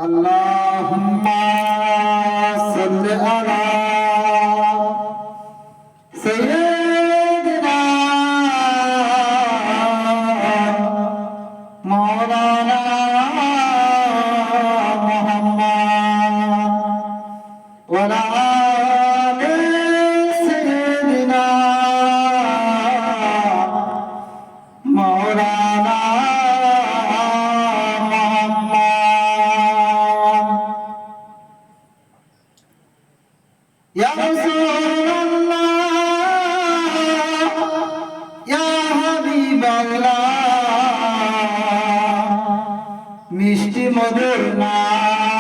আল্লাহুম্মা সাল্লি আলা সাইয়্যিদিনা মাওলানা মুহাম্মদ ওয়া আলা আলি সাইয়্যিদিনা মাওলানা Ya Rasulullah, Ya Habiballah, মিষ্টি মধুর নাম,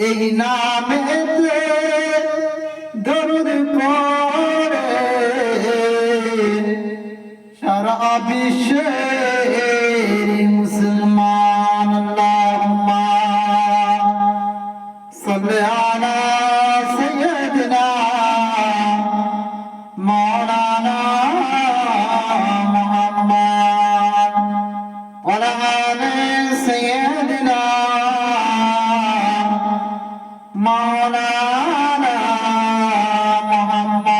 এই নামেতে দরুদ পড়ে সারা বিশ্বের মুসলমান। আল্লাহুম্মা সাল্লি আলা সাইয়্যিদিনা মাওলানা মুহাম্মদ ওয়া আলা আলি সাইয়্যিদিনা মাওলানা মুহাম্মদ।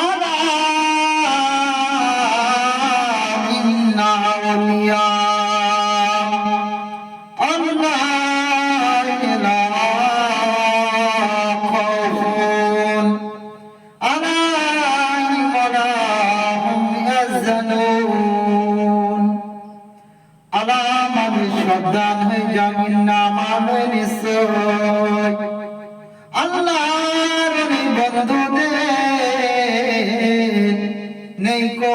আলা ইন্না আউলিয়া সাবধান হয়ে যাবেন না মানে নিশ্চয় আল্লাহর বন্ধুদের নেই কো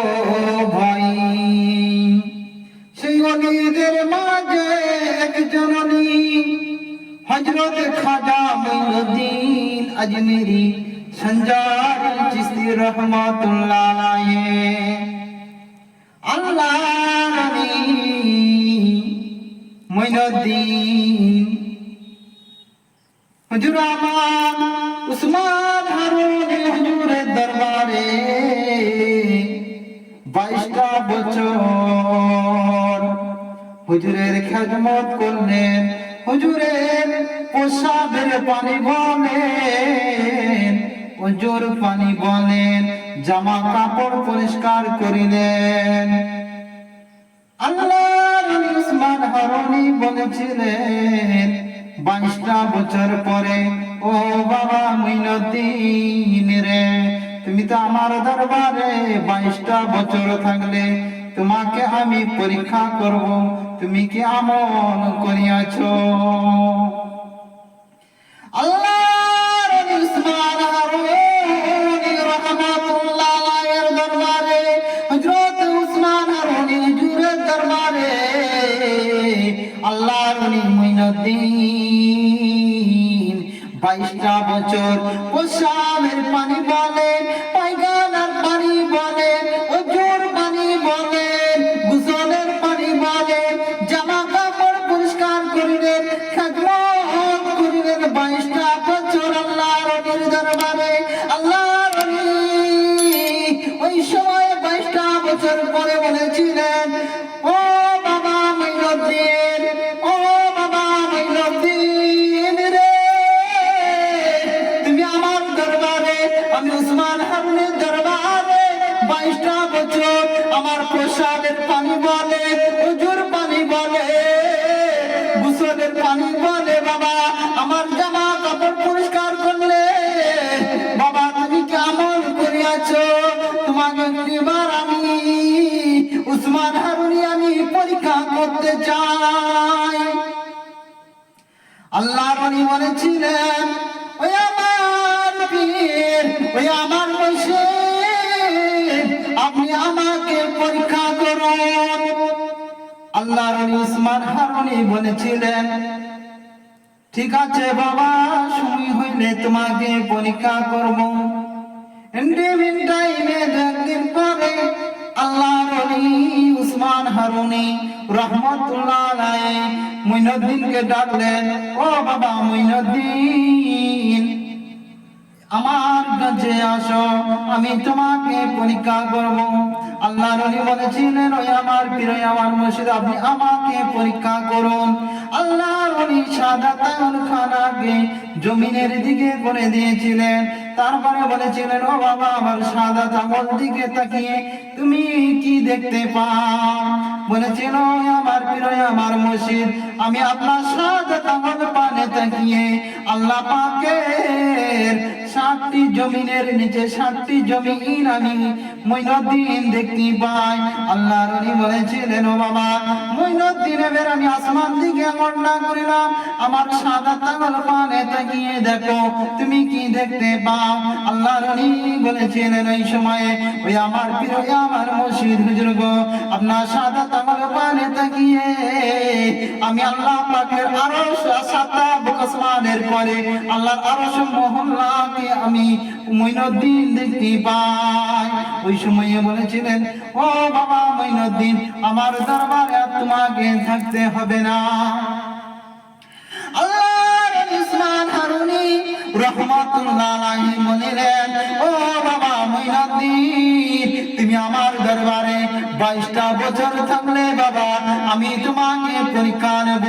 ভাই। সেই অলিদের মাঝে একজন অলি হযরত খাজা মুঈনুদ্দিন আজমেরি সঞ্জার চিশতি রহমাতুল্লাহ আলাইহি। আল্লাহর অলি মুঈনুদ্দিন হুজুর আমার উসমান হারুনি হুজুরের দরবারে 22টা বছর হুজুরের খেদমত করলেন, হুজুরের প্রসাবের পানি বলেন, হুজুর পানি বলেন, জামা কাপড় পরিষ্কার করিলেন। আল্লাহর উসমান হারুনি বলেছিলেন 22টা বছর পরে, ও বাবা মুঈনুদ্দিন রে, তুমি তো আমার দরবারে 22টা বছর থাকলে, তোমাকে আমি পরীক্ষা করব, তুমি কি আমল করিয়াছো? আল্লাহর উসমান হারুনি রাহমাতুল্লাহ আলাইহির দরবারে হযরত উসমান হারুনি হুজুরের দরবারে আল্লাহর ওলি মুঈনুদ্দিন 22টা বছর প্রসাবের পানি বলেন, পায়খানার পানি বলেন, ওজুর পানি বলেন, গোসলের পানি বলেন, জামা কাপড় পরিষ্কার করিলেন, খেদমত করিলেন 22টা বছর আল্লাহর ওলির দরবারে। আল্লাহর ওলি ওই সময় 22টা বছর পরে বলেছিলেন, ও বাবা মুঈনুদ্দিন, ও বাবা মুঈনুদ্দিন রে, তুমি আমার দরবারে, আমি উসমান হারুনির দরবারে 22টা বছর আমার প্রসাদের পানি বলে, ওজুর পানি বলে, গোসলের পানি বলে, বাবা আমার জামা কাপড় পরিষ্কার করলে, বাবা তুমি কি আমল করিয়াছো? তোমাকে এবার আমি উসমান হারুনি আমি পরীক্ষা করতে চাই। আল্লাহর ওলি বলেছিলেন, ওই আমার পীর, ওই আমার মুর্শিদ, আপনি আমাকে পরীক্ষা করুন। আল্লাহর ওলি উসমান হারুনি বলেছিলেন, ঠিক আছে বাবা, সময় হইলে তোমাকে পরীক্ষা করব। ইন্ডিভিন টাইমে 2 দিন পরে আল্লাহর ওলি উসমান হারুনি রাহমাতুল্লাহ আলাইহি মুঈনুদ্দিনকে ডাকলেন, ও বাবা মুঈনুদ্দিন, আমার কাছে আসো, আমি তোমাকে পরীক্ষা করব। আল্লাহ নবী বলেছিলেন, ওই আমার প্রিয় আমার মুর্শিদ, আপনি আমাকে পরীক্ষা করুন। আল্লাহ নবী শাহাদাতুল খানাকে জমিনের দিকে করে দিয়েছিলেন। তারপরে বলেছিলেন, ও বাবা, আমার শাহাদাত আমল দিকে তাকিয়ে তুমি কি দেখতে পাও? বলেছিল, আমার প্রিয় আমার মুর্শিদ, আমি আপনার শাহাদাত আমল পানে তাকিয়ে আল্লাহ পাকের 7টি জমিনের নিচে 7টি জমিন আমি মঈনুদ্দিন দেখতে পাই। আল্লাহ নবী বলেছিলেন, ও বাবা মঈনুদ্দিন, এবার আমি আসমান দিকে আঙুলটা করিলাম, আমার শাহাদাত আমল পানে তাকিয়ে দেখো তুমি কি দেখতে পাও? আল্লাহ নবী বলেছিলেন, ওই সময়ে ওই আমার প্রিয় আমার মুর্শিদ হুজুর গো, আপনার শাহাদাত আমল পানে তাকিয়ে আমি আল্লাহ পাকের আরশ 7টা আসমানের পরে আল্লাহর আরশ মহল্লাকে আমি মঈনুদ্দিন দেখতে পাই। ওই সময়ে বলেছিলেন, ও বাবা মঈনুদ্দিন, আমার দরবারে আর তোমাকে থাকতে হবে না। আল্লাহর উসমান হারুনি রাহমাতুল্লাহ আলাইহি বলেন, ও বাবা মঈনুদ্দিন, তুমি আমার দরবারে 22টা বছর থাকলে বাবা আমি তোমাকে পরীক্ষা নেব।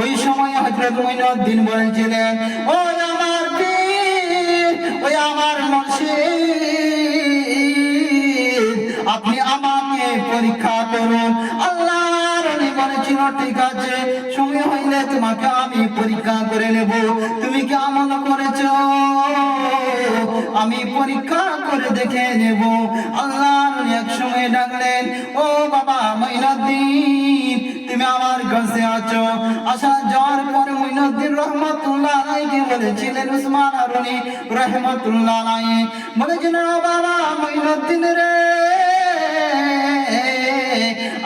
ওই সময় হযরত মঈনুদ্দিন বলেছিলেন, ও আমার পীর, ওই আমার মুর্শিদ, আপনি আমাকে পরীক্ষা করুন। আল্লাহর নবী বলেছিল, ঠিক আছে, সময় হইলে তোমাকে আমি পরীক্ষা করে নেব। তুমি কি আমল করেছো? আমি পরীক্ষা করে দেখে নেব। আল্লাহর নবী এক সময় ডাকলেন, ও বাবা মঈনুদ্দিন, তুমি আমার কাছে আছো। আসা যাওয়ার পরে মঈনুদ্দিন রাহমাতুল্লাহ আলাইহি বলেছিলেন, উসমান হারুনি রাহমাতুল্লাহ আলাইহি বলেছিলেন, ও বাবা মঈনুদ্দিন রে,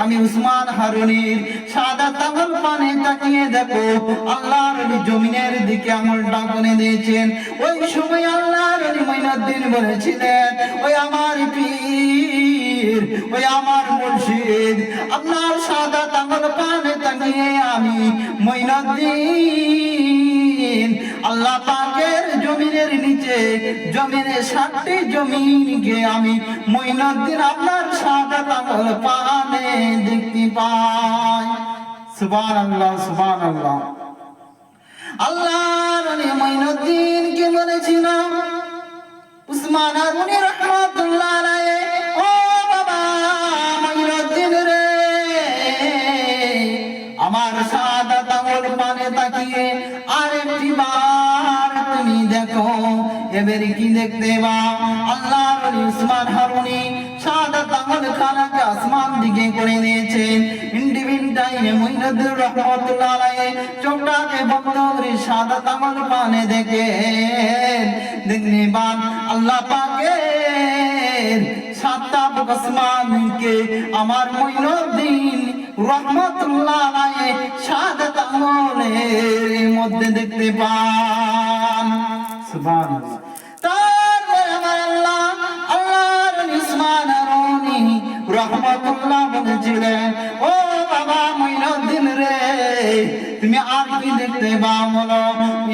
আমি উসমান হারুনির শাহাদাত আমল পানে তাকিয়ে দেখো। আল্লাহর নবী জমিনের দিকে আঙুলটা করে দিয়েছেন। ওই সময় আল্লাহর নবী মঈনুদ্দিন বলেছিলেন, ওই আমার পীর, ওই আমার মুর্শিদ, আপনার শাহাদাত আমল পানে তাকিয়ে আমি মঈনুদ্দিন আল্লাহ পাকের জমিনের নিচে জমিনে 7টি জমিনকে আমি মঈনুদ্দিন আপনার শাহাদাত আমল পানে দেখতে পাই। সুবহানাল্লাহ, সুবহানাল্লাহ। আল্লাহর নবী মঈনুদ্দিনকে বলেছিল, উসমান হারুনি রাহমাতুল্লাহ আলাইহি, ও বাবা মঈনুদ্দিন রে, আমার শাহাদাত আমল পানে তাকিয়ে আরেকটি বার তুমি দেখো। এবারে কি দেখতে পাও? আল্লাহর নবী উসমান হারুনি শাহাদাত আমল খানাকে আসমান দিকে করে দিয়েছেন। ইন্ডিভিন টাইমে মঈনুদ্দিন রাহমাতুল্লাহ আলাইহি চোখটাকে বন্ধ করে শাহাদাত আমল পানে দেখেন। দেখতে পান আল্লাহ পাকের 7টা আসমানকে আমার মঈনুদ্দিন রাহমাতুল্লাহ আলাইহি শাহাদাত আমলের মধ্যে দেখতে পান। সুবহানাল্লাহ। তারপরে আমার আল্লাহর উসমান হারুনি রাহমাতুল্লাহ বলেছিলেন, ও বাবা মঈনুদ্দিন রে, তুমি আর কি দেখতে পাও বলো?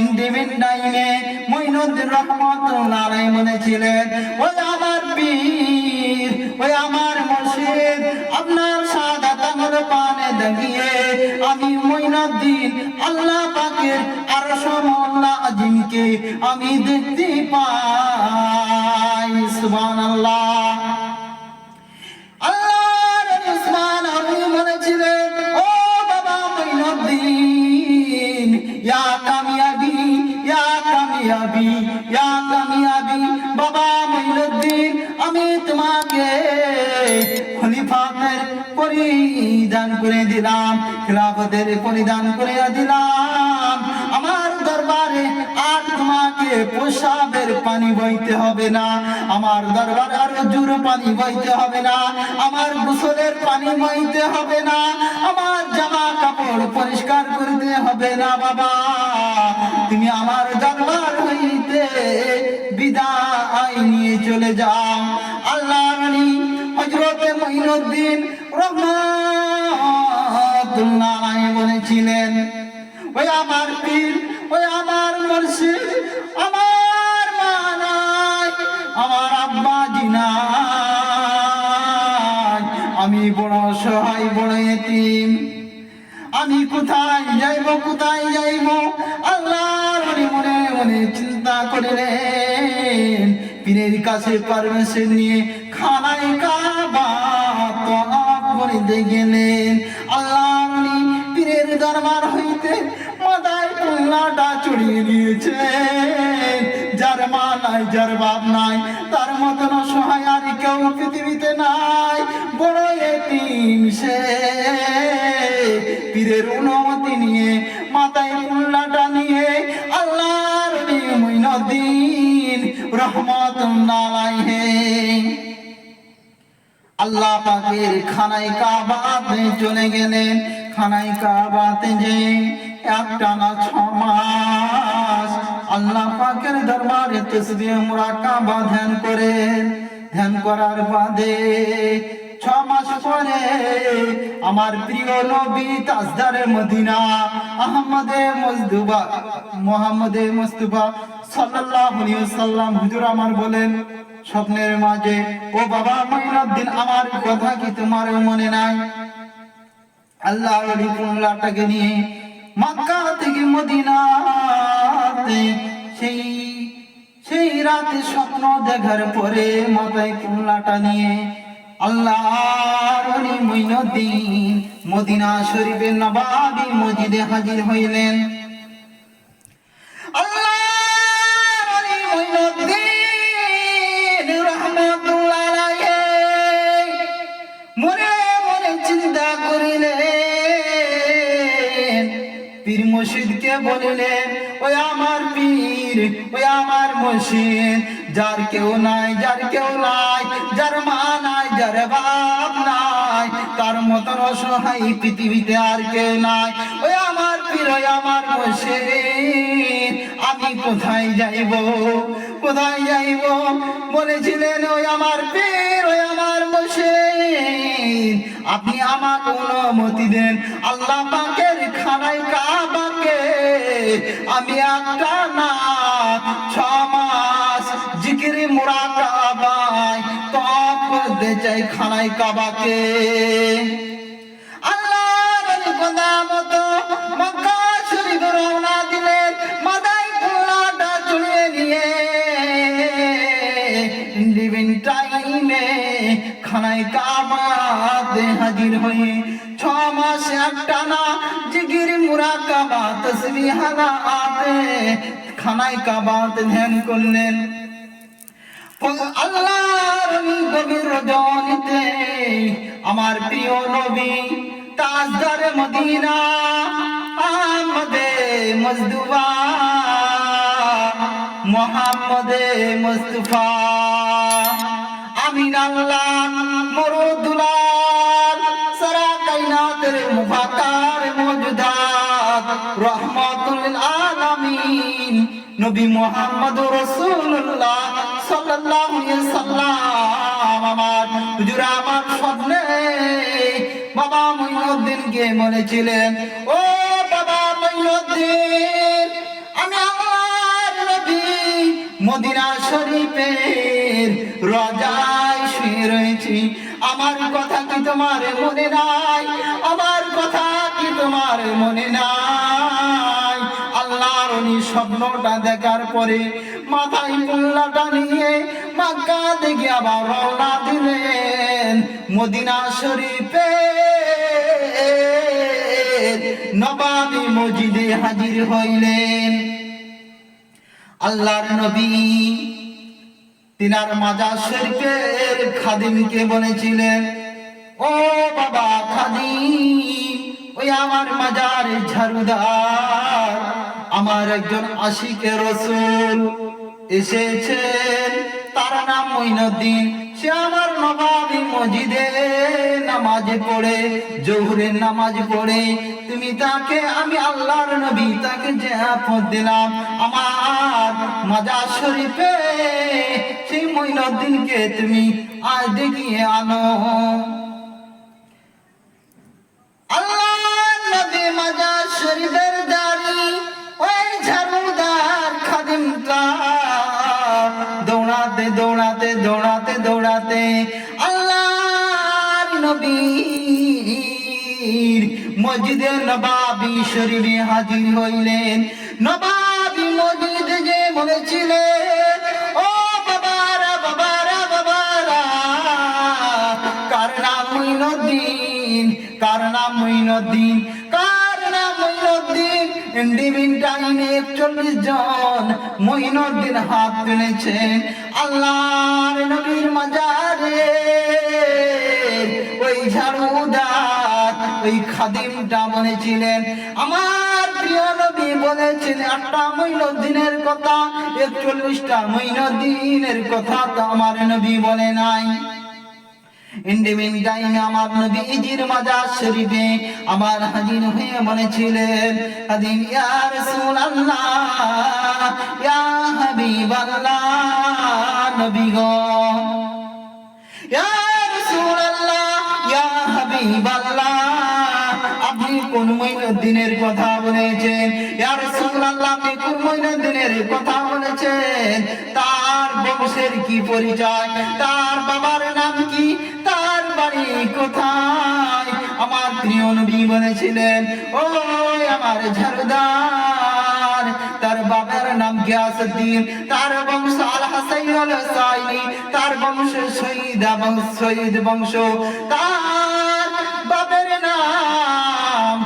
ইন্ডিভিন টাইমে মঈনুদ্দিন রাহমাতুল্লাহ আলাইহি বলেছিলেন, ওই আমার পীর, ওই আমার মুর্শিদ, আপনার শাহাদাত আমল পানে তাকিয়ে আমি মঈনুদ্দিন আল্লাহ পাকের আরশ মওলা আজিমকে আমি দেখতে পাই। সুবহানাল্লাহ। আল্লাহর উসমান হারুনি বলেছিলেন, ও বাবা মঈনুদ্দিন, ইয়া কামিয়াবি, ইয়া কামিয়াবি, ইয়া কামিয়াবি, বাবা মঈনুদ্দিন, আমি তোমাকে খলিফাতের পরিধান করে দিলাম, খিলাফতের পরিধান করে দিলাম। আমার দরবারে আর তোমাকে প্রসাবের পানি বইতে হবে না, আমার দরবারে আর জুর পানি বইতে হবে না, আমার গোসলের পানি বইতে হবে না, আমার জামা কাপড় পরিষ্কার করতে হবে না। বাবা তুমি আমার দরবার হইতে বিদায় নিয়ে চলে যাও। আল্লাহর নবী হযরত মঈনুদ্দিন রাহমাতুল্লাহ আলাইহি বলেছিলেন, ওই আমার পীর, ওই আমার মুর্শিদ, আমার মানা বড় অসহায়, বড় এতিম, আমি কোথায় যাইব, কোথায় যাইব? আল্লাহর ওলি মনে মনে চিন্তা করিলেন, পীরের কাছে পারমিশন নিয়ে খানায় কাবা তওয়াফ করিতে গেলেন। আল্লাহর ওলি পীরের দরবার হইতে মাথায় কুল্লাটা চড়িয়ে দিয়েছেন। যার মা নাই, যার বাপ নাই, তার মতন অসহায় আর কেউ পৃথিবীতে নাই, বড় এতিম সে। পীরের অনুমতি নিয়ে মাথায় কুল্লাটা নিয়ে আল্লাহর ওলি মুইনুদ্দিন রহমাতুল্লাহ আলাইহি আল্লাহ পাকের খানায় কাবাতে চলে গেলেন। খানায় কাবাতে যে একটানা 6 মাস আল্লাহ পাকের দরবারে তাসবিহ মুরাকাবা ধ্যান করেন। ধ্যান করার বাদে 6 মাস পরে আমার প্রিয় নবী তাজদারে মদিনা আহমদে মুজতবা মুহাম্মদে মুস্তাফা সাল্লাল্লাহু আলাইহি ওয়াসাল্লাম হুজুর আমার বলেন স্বপ্নের মাঝে, ও বাবা মুইনুদ্দিন, আমার কথা কি তোমার মনে নাই? আল্লাহর ওলি কুল্লাটাকে নিয়ে মক্কা থেকে মদিনাতে সেই রাতে স্বপ্ন দেখার পরে মাথায় কুল্লাটা নিয়ে আল্লাহর ওলি মুইনুদ্দিন মদিনা শরীফের নবাবী মসজিদে হাজির হইলেন। আল্লাহর ওলি মুইনুদ্দিন রহমাতুল্লাহ আলাইহি মনে মনে চিন্তা করিলেন, পীর মুর্শিদকে বলিলেন, ওই আমার পীর, ওই আমার মুর্শিদ, যার কেউ নাই, যার কেউ নাই, যার মা নাই, যার বাপ নাই, তার মতন অসহায় পৃথিবীতে আর কেউ নাই। ওই আমার পীর, ওই আমার মুর্শিদ, আমি কোথায় যাইব, কোথায় যাইব? বলেছিলেন, ওই আমার পীর, ওই আমার মুর্শিদ, আপনি আমাকে অনুমতি দেন, আল্লাহ পাকের খানায় কাবাকে আমি একটা না 6 মাস জিকির মুরাকাবায় তওয়াফ করতে চাই খানায় কাবাকে। আল্লাহর ওলি কথা মতো মক্কা শরীফ রওনা দিলেন। মাথায় কুল্লাটা চড়িয়ে নিয়ে লিভিং টাইমে খানায় কাবাতে হাজির হয়ে 6 মাস একটানা জিকির মুরাকাবা তাসবিহ হালাতে খানায় কাবাতে ধ্যান করলেন। আল্লাহর ওলি গভীর রজনীতে আমার প্রিয় নবী তাজদারে মদিনা আহমদে মুজতবা মুহাম্মদে মুস্তাফা আমিন আল্লাহ মরুদুলাল সারা কায়নাতের মুফাকার মওজুদাত রহমাতুল লিল আলামিন নবী মুহাম্মদুর রাসূলুল্লাহ সাল্লাল্লাহু আলাইহি ওয়াসাল্লাম আমার হুজুর আমার স্বপ্নে বাবা মুইনুদ্দিনকে বলেছিলেন, ও বাবা মুইনুদ্দিন, আমি আল্লাহর নবী মদিনা শরীফের রওজায় শুয়ে রয়েছি, আমার কথা কি তোমার মনে নাই? আমার কথা কি তোমার মনে নাই? আল্লাহর ওলি স্বপ্নটা দেখার পরে মাথায় কুল্লাটা নিয়ে মক্কা থেকে আবার রওনা দিলেন মদিনা শরীফে নবাবী মসজিদে হাজির হইলেন। আল্লাহর নবী তিনার মাজার শরীফের খাদিমকে বলেছিলেন, ও বাবা খাদিম, ওই আমার মাজার ঝাড়ুদার আমার একজন আশিকে রাসূল এসেছেন, তার নাম মুইনুদ্দিন, সে আমার নবাবী মসজিদে নামাজ পড়ে, জোহরের নামাজ পড়ে, তুমি তাকে, আমি আল্লাহর নবী তাকে জিয়ারত দিলাম আমার মাজার শরীফে, সেই মুইনুদ্দিনকে তুমি আজ দেখিয়ে আনো। আল্লাহর নবী মাজার শরীফের দাঁড়ি ওই ঝাড়ুদার খাদিমটা দৌড়াতে দৌড়াতে দৌড়াতে দৌড়াতে আল্লাহর নবী মসজিদে নবাবী শরীফে হাজির হইলেন। নবাবী মসজিদ যে বলেছিলেন, ও বাবারা বাবারা বাবারা, কার নাম মঈনুদ্দিন, কার নাম মঈনুদ্দিন, কার নাম মঈনুদ্দিন। ইন্ডিভিন টাইমে 41 জন মঈনুদ্দিন হাত তুলেছেন। আল্লাহর নবীর মাজারে ওই ঝাড়ুদার ওই খাদিমটা বলেছিলেন, আমার প্রিয় নবী বলেছেন 8টা মঈনুদ্দিনের কথা, 41টা মঈনুদ্দিনের কথা তো আমার নবী বলে নাই। ইন্ডিভিন টাইমে আমার নবীজির মাজার শরীফে আমার হাজির হয়ে বলেছিলেন, খাদিম ইয়া রাসূলুল্লাহ ইয়া হাবিবাল্লাহ, নবী গো ইয়া রাসূলুল্লাহ ইয়া হাবিবাল্লাহ, আপনি কোন মঈনুদ্দিনের কথা বলেছেন? ইয়া রাসূলুল্লাহ, আপনি কোন মঈনুদ্দিনের কথা বলেছেন? তার বংশের কি পরিচয়, তার বাবার নাম কি, তার বাড়ি কোথায়? আমার প্রিয় নবী বলেছিলেন, ও আমার ঝাড়ুদার, তার বাবার নাম গিয়াসউদ্দিন, তার বংশ আল হাসাইন আল সাইনি, তার বংশ শহীদ বংশ, তার বাপের নাম,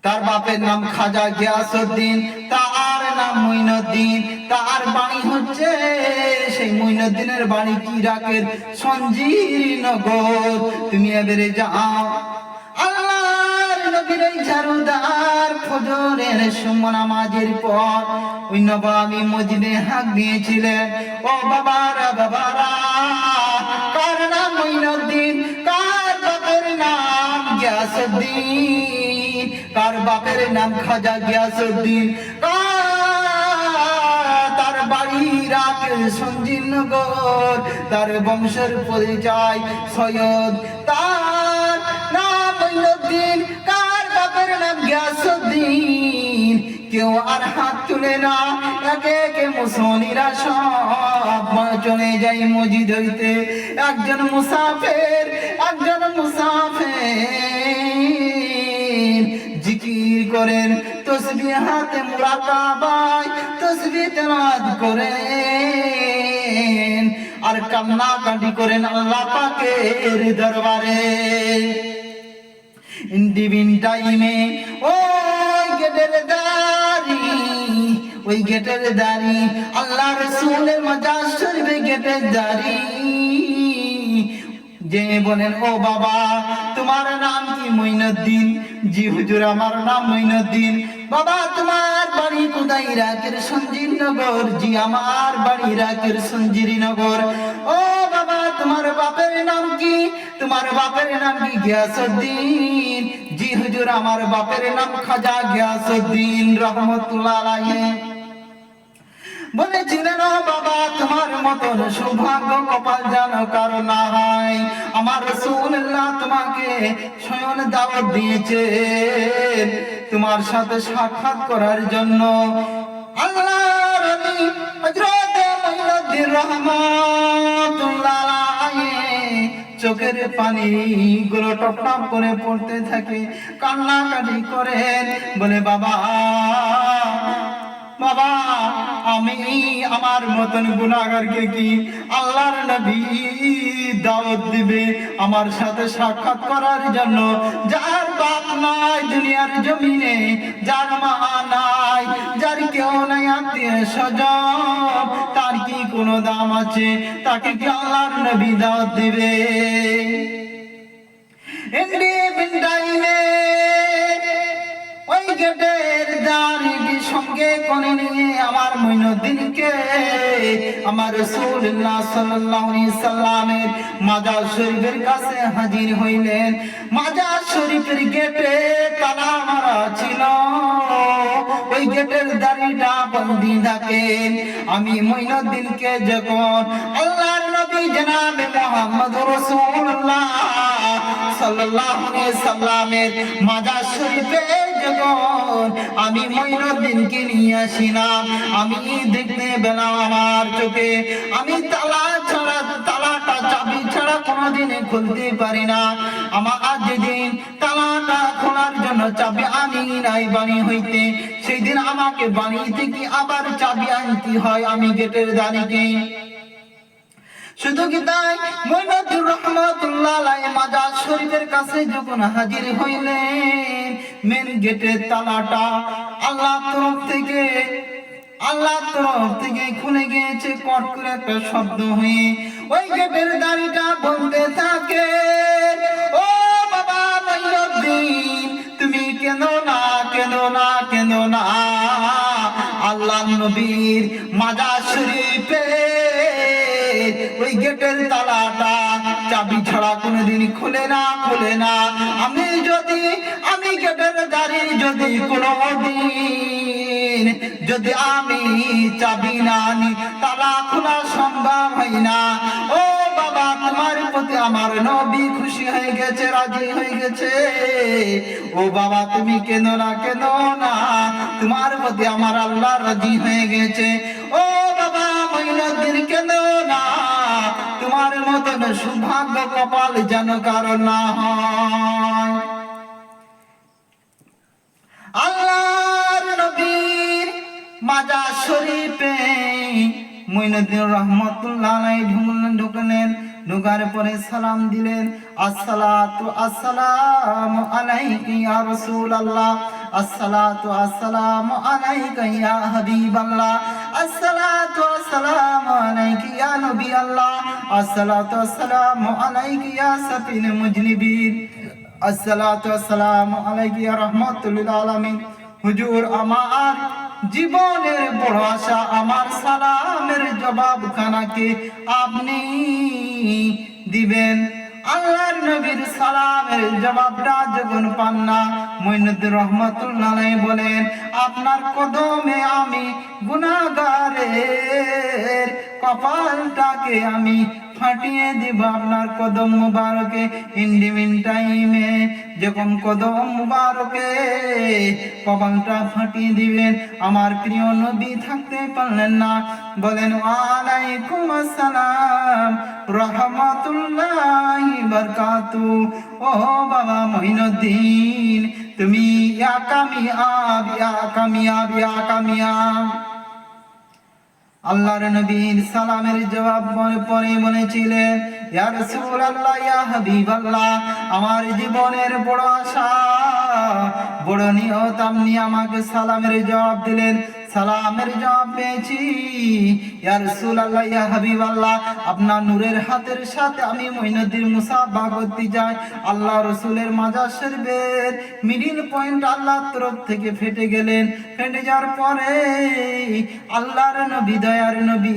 তার বাপের নাম খাজা গিয়াসউদ্দিন, তার নাম মঈনুদ্দিন, তার বাড়ি হচ্ছে সেই মঈনুদ্দিনের বাড়ি ইরাকের সঞ্জিরনগর। তুমি এবারে যাও। আল্লাহর নবীর এই ঝাড়ুদার ফজরের সময় নামাজের পর ওই নবাবী মসজিদে হাঁক দিয়েছিলেন, ও বাবারা বাবারা, কার নাম মঈনুদ্দিন, কার বাপের নাম গিয়াসউদ্দিন, কার বাপের নাম খাজা গিয়াসউদ্দিন, তার বাড়ি ইরাকের সঞ্জিরনগর, তার বংশের পরিচয় সৈয়দ, তার নাম মঈনুদ্দিন, কার বাপের নাম গিয়াসউদ্দিন। কেউ আর হাত তুলে না, একে একে মুসল্লিরা সব চলে যায় মসজিদ হইতে। একজন মুসাফির জিকির করেন, তসবিহ হাতে মুরাকাবায় তসবিহ তেলাওয়াত করেন, আর কান্নাকাটি করেন আল্লাহ পাকের দরবারে। ইন্ডিভিন টাইমে ওই গেটের দাঁড়ি আল্লাহ রাসূলের মাজার শরীফে গেটের দাঁড়ি যে বলেন, ও বাবা, তোমার নাম কি? মঈনুদ্দিন। জি হুজুর, আমার নাম মঈনুদ্দিন। বাবা, তোমার বাড়ি কোথায়? ইরাকের সঞ্জিরনগর। জি, আমার বাড়ি ইরাকের সঞ্জিরনগর। ও বাবা, তোমার বাপের নাম কি? তোমার বাপের নাম কি? গিয়াসউদ্দিন। জি হুজুর, আমার বাপের নাম খাজা গিয়াসউদ্দিন রহমতুল্লাহ আলাইহি। বলেছিলেন, ও বাবা, তোমার মতন সৌভাগ্য কপাল যেন কারো না হয়। আমার রাসূলুল্লাহ তোমাকে স্বয়ং দাওয়াত দিয়েছেন তোমার সাথে সাক্ষাৎ করার জন্য। আল্লাহর নবী হযরত মঈনুদ্দিন রহমাতুল্লাহ আলাইহি চোখের পানি গুলো টপ টপ করে পড়তে থাকে, কান্নাকাটি করেন, বলে, বাবা, আমি আমার মতন গুনাহগারকে কি আল্লাহর নবী দাওয়াত দিবে আমার সাথে সাক্ষাৎ করার জন্য? যার বাপ নাই দুনিয়ার জমিনে, যার মা নাই, যার কেউ নাই আত্মীয় স্বজন, তার কি কোনো দাম আছে? তাকে কি আল্লাহর নবী দাওয়াত দিবে? ওই গেটের দাঁড়িয়ে সঙ্গে করে নিয়ে আমার মঈনুদ্দিনকে আমার রাসূলুল্লাহ সাল্লাল্লাহু আলাইহি সাল্লামের মাজার শরীফের কাছে হাজির হইলেন। মাজার শরীফের গেটে তালা মারা ছিল, ওই গেটের দাঁড়িটা বন্দী থাকে। আমি মঈনুদ্দিনকে যখন আল্লাহর নবী জনাবে মুহাম্মদুর রাসূলুল্লাহ সাল্লাল্লাহু আলাইহি সাল্লামের মাজার শরীফে যখন আমি মঈনুদ্দিনকে নিয়ে আসিলাম, আমি দেখতে পেলাম আমার চোখে আমি তালা সারাদিনে খুলতে পারি না। আমার আজ যেদিন তালাটা খোলার জন্য চাবি আনি নাই বাড়ি হইতে, সেই দিন আমাকে বাড়ি থেকে আবার চাবি আনতে হয় আমি গেটের দাঁড়িকে। শুধু কি তাই, মঈনুদ্দিন রহমাতুল্লাহ আলাইহি মাজার শরীফের কাছে যখন হাজির হইলেন, মেন গেটের তালাটা আল্লাহ তরফ থেকে খুলে গিয়েছে। কট করে একটা শব্দ হয়ে ওই গেটের দাঁড়িটা বলতে থাকে, ও বাবা মঈনুদ্দিন, তুমি কেঁদো না, কেঁদো না, কেঁদো না। আল্লাহ নবীর মাজার শরীফে ওই গেটের তালাটা চাবি ছাড়া কোনোদিন খুলে না। আমি গেটের দাঁড়ি যদি আমি চাবি না আনি, তালা খোলা সম্ভব হয় না। ও বাবা, তোমার প্রতি আমার নবী খুশি হয়ে গেছে, রাজি হয়ে গেছে। ও বাবা, তুমি কেন না, তোমার প্রতি আমার আল্লাহ রাজি হয়ে গেছে। ও বাবা মঈনুদ্দিন, কেন না, তোমার মতন সৌভাগ্য কপাল যেন কারো না হয়। আল্লাহর নবীর মাজার শরীফে মঈনুদ্দিন রহমাতুল্লাহ আলাইহি ঢুকলেন। ঢোকার পরে সালাম দিলেন, আসসালামু আলাইকা ইয়া রাসূলুল্লাহ, আসসালামু আলাইকা ইয়া হাবিবাল্লাহ, আসসালামু আলাইকা ইয়া নবী আল্লাহ, আসসালামু আলাইকা ইয়া সাফিনুল মুজনিবিন, আসসালামু আলাইকা ইয়া রাহমাতুল লিল আলামিন। হুজুর, আমার জীবনের বড় আশা, আমার সালামের জবাবখানাকে আপনি দিবেন। আল্লাহর নবীর সালামের জবাবটা যখন পান না, মঈনুদ্দিন রহমাতুল্লাহ আলাইহি বলেন, আপনার কদমে আমি গুনাহগারের কপালটাকে আমি ফাটিয়ে দিব। আপনার কদম মুবারকে ইন্ডিমিন টাইমে যখন কদম মুবারকে কপালটা ফাটিয়ে দিবেন, আমার প্রিয় নবী থাকতে পারলেন না, বলেন ওয়ালাইকুম আসসালাম রাহমাতুল্লাহি বারাকাতু। ও বাবা মঈনুদ্দিন, তুমি ইয়া কামিয়াব। আল্লাহর নবীর সালামের জবাব পরে বলেছিলেন, ইয়া রাসূলুল্লাহ, ইয়া হাবিবাল্লাহ, আমার জীবনের বড় আশা, বড় নিয়ত, আপনি আমাকে সালামের জবাব দিলেন। সালামের জবাব পেয়েছি, ইয়া রাসূলুল্লাহ, ইয়া হাবিবাল্লাহ, আপনার নূরের হাতের সাথে আমি মঈনুদ্দিন মুসাফা করতে যাই। আল্লাহ রাসূলের মাজার শরীফের মিডিল পয়েন্ট আল্লাহর তরফ থেকে ফেটে গেলেন। ফেটে যাওয়ার পরে আল্লাহর নবী, দয়ার নবী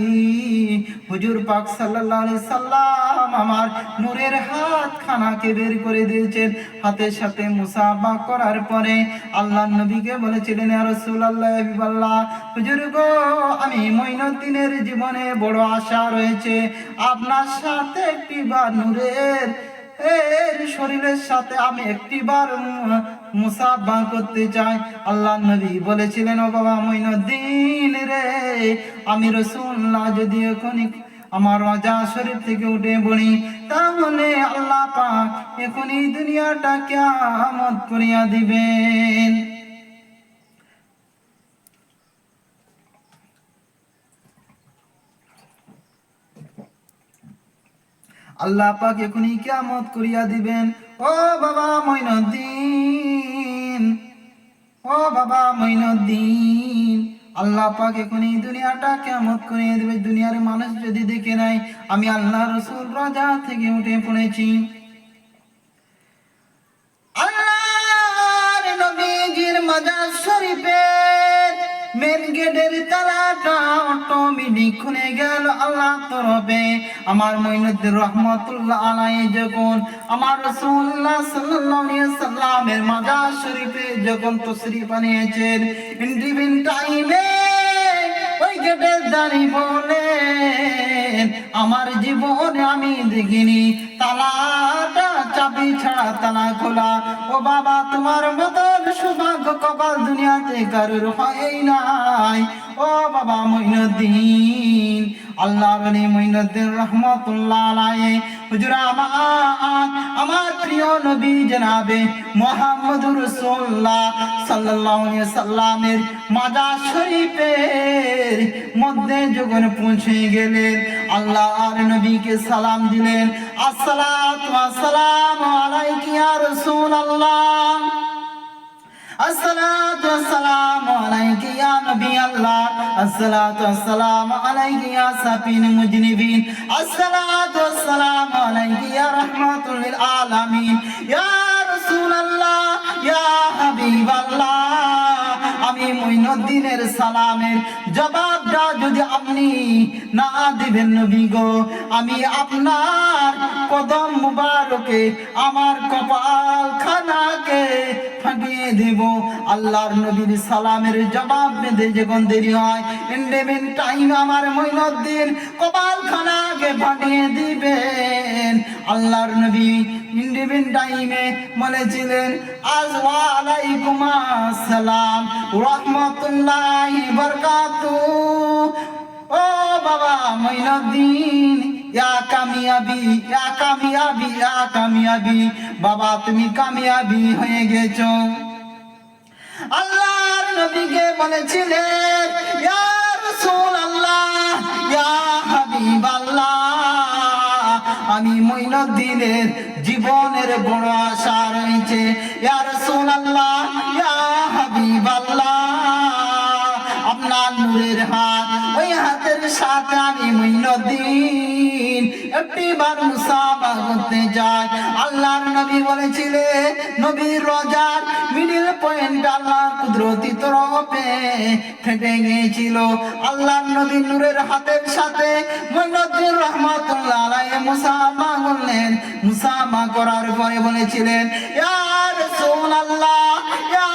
হুজুর পাক সাল্লাল্লাহু আলাইহি সাল্লাম আমার নূরের হাত খানাকে বের করে দিয়েছেন। হাতের সাথে মুসাফা করার পরে আল্লাহর নবীকে বলেছিলেন, ইয়া রাসূলুল্লাহ, ইয়া হাবিবাল্লাহ, হুজুর গো, আমি মঈনুদ্দিনের জীবনে বড় আশা রয়েছে, আপনার সাথে একটিবার নূরের শরীরের সাথে আমি একটিবার মুসাফা করতে চাই। আল্লাহর নবী বলেছিলেন, ও বাবা মঈনুদ্দিন রে, আমি রাসূলুল্লাহ যদি এখনই আমার মাজার শরীফ থেকে উঠে পড়ি, তাহলে আল্লাহ পাক এখনই দুনিয়াটা কিয়ামত করিয়া দিবেন। আল্লাহ পাক এখনই কিয়ামত করিয়া দিবেন। ও বাবা মঈনুদ্দিন, আল্লাহ পাক এখনই দুনিয়াটা কিয়ামত করিয়ে দিবে। দুনিয়ার মানুষ যদি দেখে নাই আমি আল্লাহ রাসূল রাজা থেকে উঠে পড়েছি। আল্লাহর নবীজির মাজার শরীফের মেন গেটের তালাটা অটোমেটিক খুলে গেল আল্লাহর তরফে। আমার মঈনুদ্দিন রহমাতুল্লাহ আলাইহি যখন আমার রাসূলুল্লাহ সাল্লাল্লাহু আলাইহি সাল্লামের মাজার শরীফে যখন তশরিফ আনিয়েছেন, ইন্ডিভিন টাইমে ওই গেটের দাঁড়ি বলেন, আমার জীবনে আমি দেখিনি তালাটা চাবি ছাড়া তালা খোলা। ও বাবা, তোমার মতন সৌভাগ্য কপাল দুনিয়াতে কারোর হয় নাই। ও বাবা মঈনুদ্দিন, আল্লাহর ওলি মঈনুদ্দিন রহমাতুল্লাহ আলাইহি হুজুর আমার প্রিয় নবী জনাবে মুহাম্মদুর রাসূলুল্লাহ সাল্লাল্লাহু আলাইহি সাল্লামের মাজার শরীফের মধ্যে যখন পৌঁছে গেলেন, আল্লাহর নবীকে সালাম দিলেন, আসসালাতু ওয়াসসালামু আলাইকা ইয়া রাসূলুল্লাহ, আসসালাতু ওয়াসসালামু আলাইকা ইয়া নবী আল্লাহ, আসসালাতু ওয়াসসালামু আলাইকা ইয়া সাফিন মুজনিবিন, আসসালাতু ওয়াসসালামু আলাইকা ইয়া রাহমাতুল লিল আলামিন, ইয়া রাসূলুল্লাহ, ইয়া হাবিবাল্লাহ। আমি মুইনুদ্দিনের সালামের জবাবটা যদি আপনি না দিবেন নবী গো, আমি আপনার কদম মুবারকে আমার কপাল খানাকে ফাটিয়ে দেব। আল্লাহর নবীর সালামের জবাব দিতে যখন দেরি হয়, ইন্ডিভিন টাইম আমার মুইনুদ্দিন কপাল খানাকে ফাটিয়ে দিবেন। আল্লাহর নবী ইন্ডিভিন টাইমে বলেছিলেন, আসসালামু আসসালাম রাহমাতুল্লাহি বারাকাতুহু। ও বাবা মুইনুদ্দিন, ইয়া কামিয়াবি, ইয়া কামিয়াবি, ইয়া কামিয়াবি, বাবা তুমি কামিয়াবি হয়ে গেছো। আল্লাহর নবীকে বলেছিলেন, ইয়া রাসূলুল্লাহ, ইয়া হাবিবাল্লাহ, আমি মুইনুদ্দিনের জীবনের বড় আশা রয়েছে। ইয়া রাসূলুল্লাহ, ইয়া হাবিবাল্লাহ, আপনার নূরের হাত, ওই হাতের সাথে আমি মুইনুদ্দিন একটিবার মুসাফা করতে যাই। আল্লাহর নবী বলেছিলেন, নবীর রোজার মিডল পয়েন্ট আল্লাহর কুদরতি তরফে ফেটে গিয়েছিল। আল্লাহর নবী নূরের হাতের সাথে মুইনুদ্দিন রহমাতুল্লাহ আলাইহি মুসাফা করলেন। মুসাফা করার পরে বলেছিলেন, ইয়া রাসূলুল্লাহ, ইয়া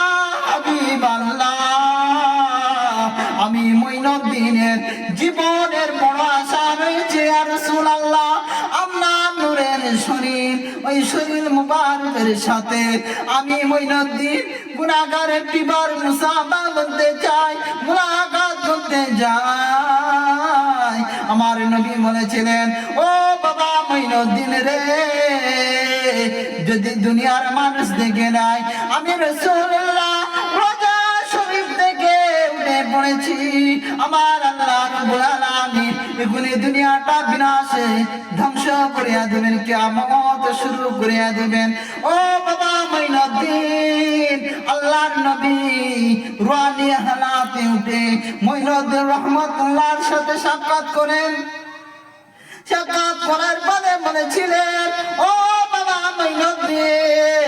হাবিবাল্লাহ, আমি মুইনুদ্দিনের জীবনের বড় আশা রয়েছে। ইয়া রাসূলুল্লাহ, আপনার নূরের শরীর, ওই শরীর মুবারকের সাথে আমি মুইনুদ্দিন গুনাহগার একটিবার মুসাফা করতে চাই, মুলাকাত করতে যাই। আমার নবী বলেছিলেন, ও বাবা মুইনুদ্দিন রে, যদি দুনিয়ার মানুষ দেখে নাই, আমি রাসূলুল্লাহ রোজা শরীফ থেকে উঠে পড়েছি। আমার আল্লাহ রাব্বুল আলামিন এখন এই দুনিয়াটা বিনাশে ধ্বংস করিয়া দিবেন, কিয়ামত শুরু করিয়া দিবেন। ও বাবা মুইনুদ্দিন, আল্লাহর নবী রুহানি হালাতে উঠে মুইনুদ্দিন রহমাতুল্লাহর সাথে সাক্ষাৎ করেন। সাক্ষাৎ করার পরে বলেছিলেন, ও বাবা মুইনুদ্দিন,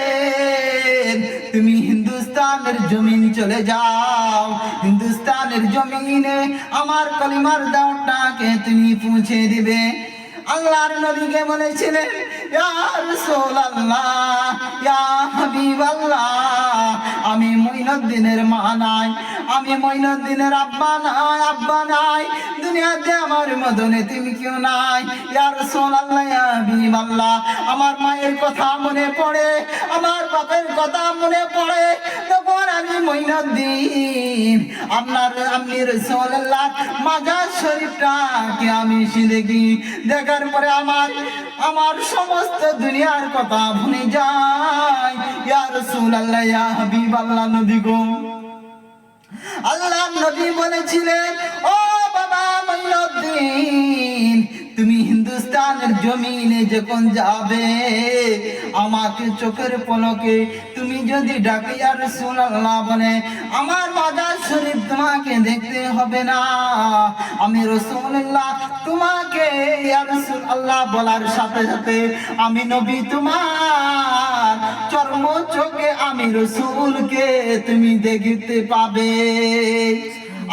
তুমি হিন্দুস্তানের জমিন চলে যাও, হিন্দুস্তানের জমিনে আমার কলিমার দাওয়াতটাকে তুমি পৌঁছে দিবে। আল্লাহর নবীকে বলেছিলেন, ইয়া রাসূলুল্লাহ, ইয়া হাবিবাল্লাহ, আমি মুইনুদ্দিনের মা নাই, আমি মুইনুদ্দিনের আব্বা নাই, দুনিয়াতে আমার মদনে তুমি কেউ নাই। ইয়া রাসূলুল্লাহ, ইয়া হাবিবাল্লাহ, আমার মায়ের কথা মনে পড়ে, আমার বাপের কথা মনে পড়ে, তখন আমি মুইনুদ্দিন আপনি রাসূলুল্লাহ মাজার শরীফটাকে আমি দেখি, দেখার পরে আমার সমস্ত দুনিয়ার কথা ভুলে যায়। ইয়া রাসূলুল্লাহ, ইয়া হাবিবাল্লাহ, নবী গো, আল্লাহর নবী বলেছিলেন, ও বাবা মুইনুদ্দিন, তুমি হিন্দুস্তানের জমিনে যখন যাবে, আমাকে চোখের পলকে তুমি যদি ডাকে ইয়া রাসূলুল্লাহ বলে, আমার মাজার শরীফ তোমাকে দেখতে হবে না। আমি রাসূলুল্লাহ তোমাকে ইয়া রাসূলুল্লাহ বলার সাথে সাথে আমি নবী তোমার চর্ম চোখে আমি রাসূলকে তুমি দেখতে পাবে।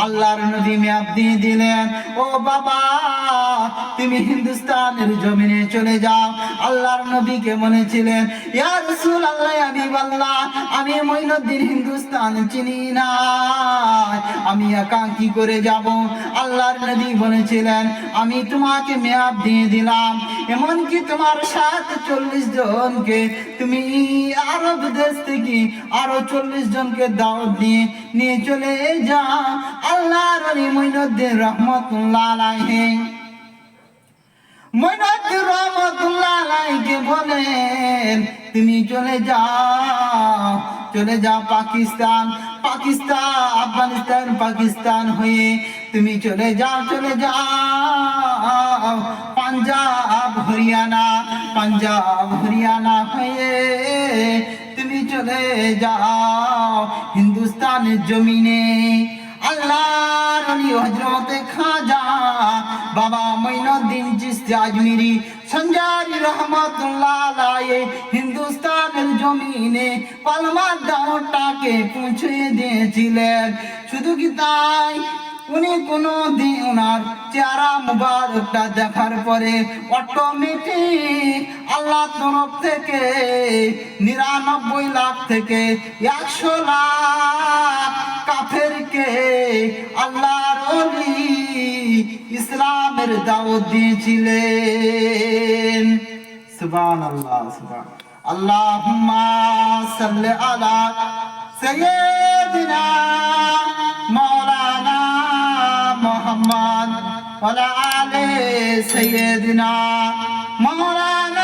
আল্লাহর নবী মেয়াদ দিয়ে দিলেন, ও বাবা তুমি হিন্দুস্তানের জমিনে চলে যাও। আল্লাহর নবীকে বলেছিলেন, ইয়া রাসূলুল্লাহ, ইয়া হাবিবাল্লাহ, আমি মুইনুদ্দিন হিন্দুস্তান চিনি না, আমি একা কি করে যাব। আল্লাহর নবী বলেছিলেন, আমি তোমাকে মেয়াদ দিয়ে দিলাম, এমনকি তোমার সাথে 40 জনকে তুমি আরব দেশ থেকে আরো 40 জনকে দাওয়াত দিয়ে নিয়ে চলে যাও। আল্লাহর ওলি মুইনুদ্দিন রহমাতুল্লাহ আলাইহি, মুইনুদ্দিন রহমাতুল্লাহ তুমি চলে যাও পাকিস্তান, আফগানিস্তান পাকিস্তান হয়ে তুমি চলে যাও পাঞ্জাব হরিয়ানা হয়ে তুমি চলে যাও হিন্দুস্তানের জমিনে। আল্লাহর ওলি হযরতে খাজা বাবা মঈনুদ্দিন চিশতি আজমিরি সঞ্জারি রহমাতুল্লাহ আলাইহি হিন্দুস্তানের জমিনে পালমার দাওয়াতটাকে পৌঁছে দিয়েছিলেন। শুধু কি তাই, উনি কোনদিন ওনার চেহারা মুবারকটা দেখার পরে অটোমেটিক আল্লাহ তরফ থেকে 99 লাখ থেকে 100 লাখ কাফেরকে আল্লাহর ওলি ইসলামের দাওয়াত দিয়েছিলেন। সুবহানাল্লাহ, সুবহান আল্লাহুম্মা সাল্লি আলা সাইয়্যিদিনা মাওলানা মুহাম্মদ ওয়া আলা আলি সাইয়্যিদিনা মাওলানা